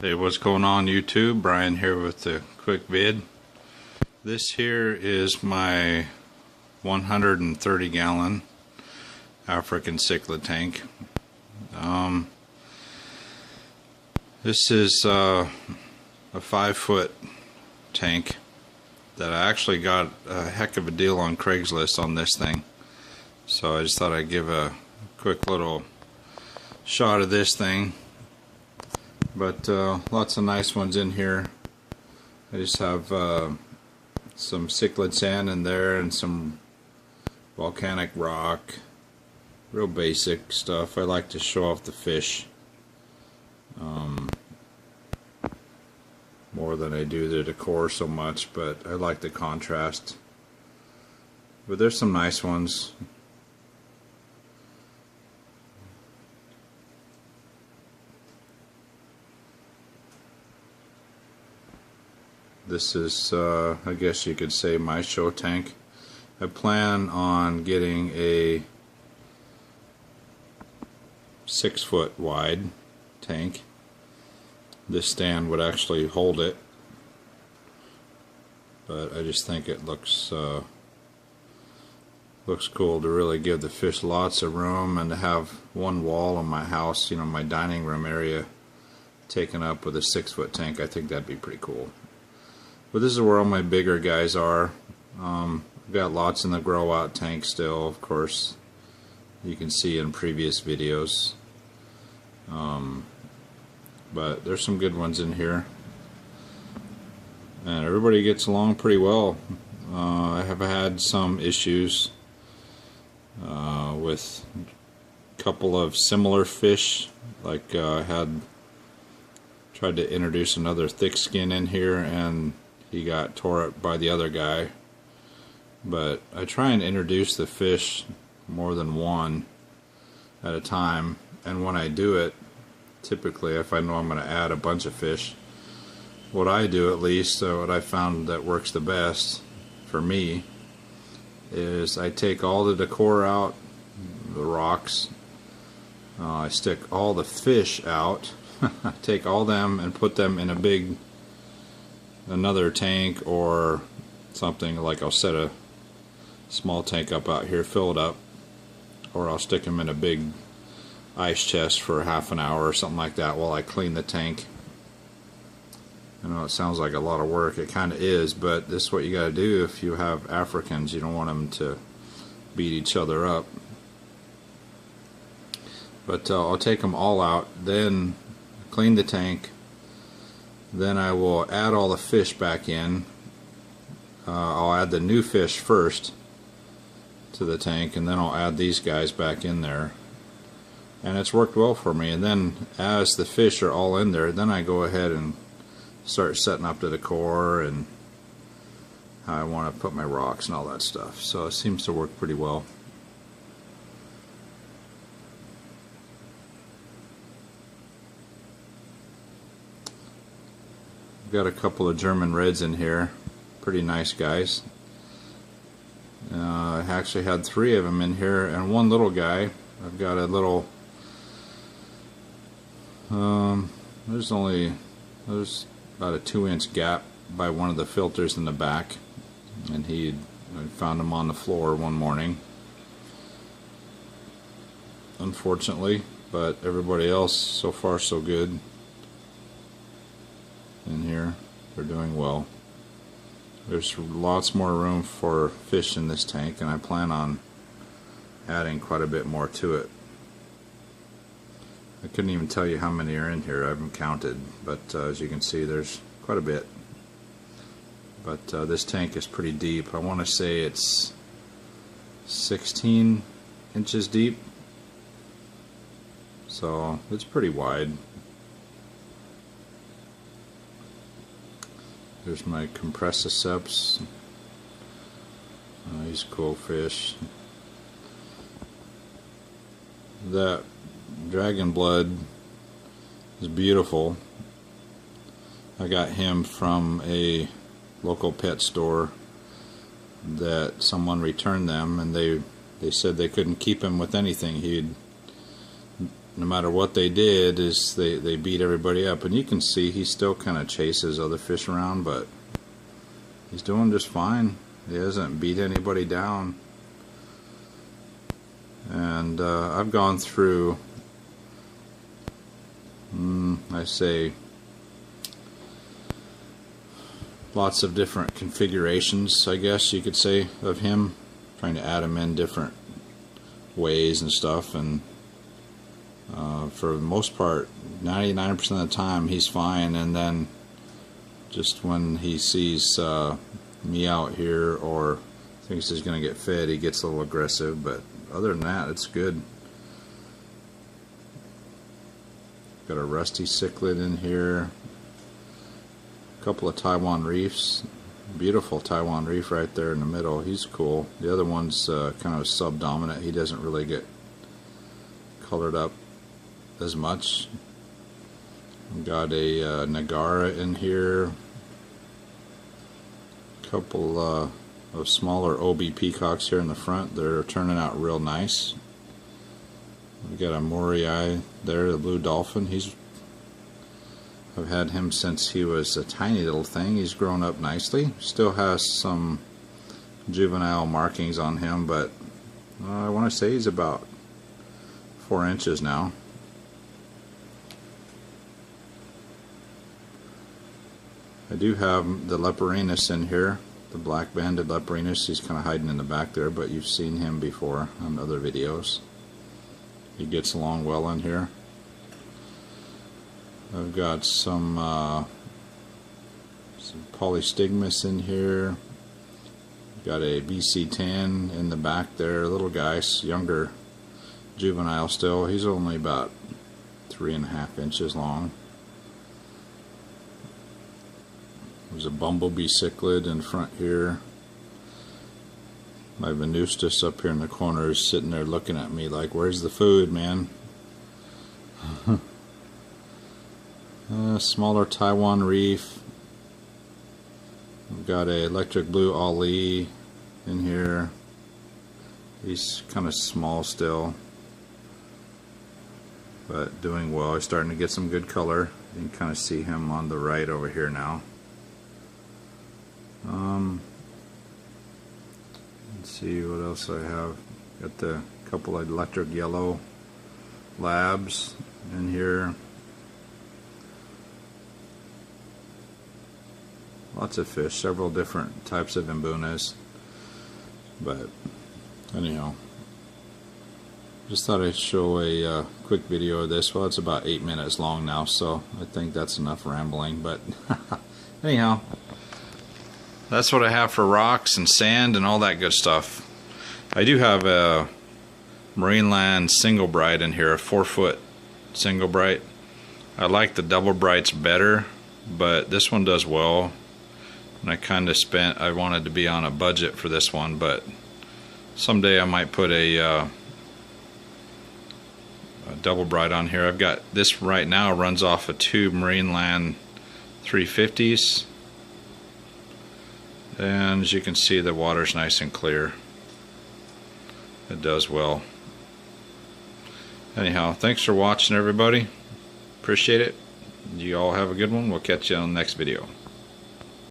Hey, what's going on YouTube? Brian here with the quick vid. This here is my 130 gallon African cichlid tank. This is a 5-foot tank that I actually got a heck of a deal on Craigslist on this thing. So I just thought I'd give a quick little shot of this thing. But lots of nice ones in here. I just have some cichlid sand in there and some volcanic rock. Real basic stuff. I like to show off the fish more than I do the decor so much, but I like the contrast. But there's some nice ones. This is, I guess you could say, my show tank. I plan on getting a 6-foot wide tank. This stand would actually hold it, but I just think it looks cool to really give the fish lots of room, and to have one wall in my house, you know, my dining room area, taken up with a 6-foot tank. I think that'd be pretty cool. But this is where all my bigger guys are. I've got lots in the grow out tank still, of course. You can see in previous videos. But there's some good ones in here. And everybody gets along pretty well. I have had some issues with a couple of similar fish. Like I had tried to introduce another thick skin in here, and he got tore up by the other guy. But I try and introduce the fish more than one at a time, and when I do it, typically if I know I'm going to add a bunch of fish, what I do, at least what I found that works the best for me, is I take all the decor out, the rocks, I stick all the fish out, I take all them and put them in a big another tank or something. Like I'll set a small tank up out here, fill it up, or I'll stick them in a big ice chest for half an hour or something like that while I clean the tank. I know it sounds like a lot of work, it kind of is, but this is what you got to do if you have Africans. You don't want them to beat each other up. But I'll take them all out, then clean the tank. Then I will add all the fish back in. I'll add the new fish first to the tank, and then I'll add these guys back in there. And it's worked well for me. And then as the fish are all in there, then I go ahead and start setting up the decor and how I want to put my rocks and all that stuff. So it seems to work pretty well. Got a couple of German Reds in here, pretty nice guys. I actually had 3 of them in here, and one little guy. I've got a little there's about a 2-inch gap by one of the filters in the back, and I found him on the floor one morning, unfortunately, but everybody else so far so good in here. They're doing well. There's lots more room for fish in this tank, and I plan on adding quite a bit more to it. I couldn't even tell you how many are in here. I haven't counted, but as you can see, there's quite a bit. But this tank is pretty deep. I want to say it's 16 inches deep, so it's pretty wide. There's my compressiceps. He's a cool fish. That dragon blood is beautiful. I got him from a local pet store that someone returned them, and they said they couldn't keep him with anything. He'd no matter what they did, is they beat everybody up. And you can see he still kind of chases other fish around, but he's doing just fine. He hasn't beat anybody down. And I've gone through, I say, lots of different configurations, I guess you could say, of him, trying to add him in different ways and stuff, and for the most part 99% of the time he's fine, and then just when he sees me out here or thinks he's going to get fed, he gets a little aggressive, but other than that, it's good. Got a rusty cichlid in here, a couple of Taiwan reefs, beautiful Taiwan reef right there in the middle. He's cool. The other one's kind of subdominant. He doesn't really get colored up as much. We've got a Nagara in here, a couple of smaller OB peacocks here in the front. They're turning out real nice. We've got a Morii there, the blue dolphin. I've had him since he was a tiny little thing. He's grown up nicely. Still has some juvenile markings on him, but I want to say he's about 4 inches now. I do have the Leperinus in here, the black banded Leperinus. He's kind of hiding in the back there, but you've seen him before on other videos. He gets along well in here. I've got some polystigmus in here. Got a BC10 in the back there, little guy, younger juvenile still. He's only about 3.5 inches long. There's a bumblebee cichlid in front here. My Venustus up here in the corner is sitting there looking at me like, where's the food, man? Smaller Taiwan reef. We've got a electric blue Ali in here. He's kind of small still, but doing well. He's starting to get some good color. You can kind of see him on the right over here now. Let's see what else I have. Got the couple of electric yellow labs in here. Lots of fish, several different types of mbunas. But anyhow, just thought I'd show a quick video of this. Well, it's about 8 minutes long now, so I think that's enough rambling. But anyhow, that's what I have for rocks and sand and all that good stuff. I do have a Marineland single bright in here, a 4-foot single bright. I like the double brights better, but this one does well. And I wanted to be on a budget for this one, but someday I might put a double bright on here. I've got this right now, runs off of 2 Marineland 350s. And as you can see, the water's nice and clear. It does well. Anyhow, thanks for watching, everybody. Appreciate it. You all have a good one. We'll catch you on the next video.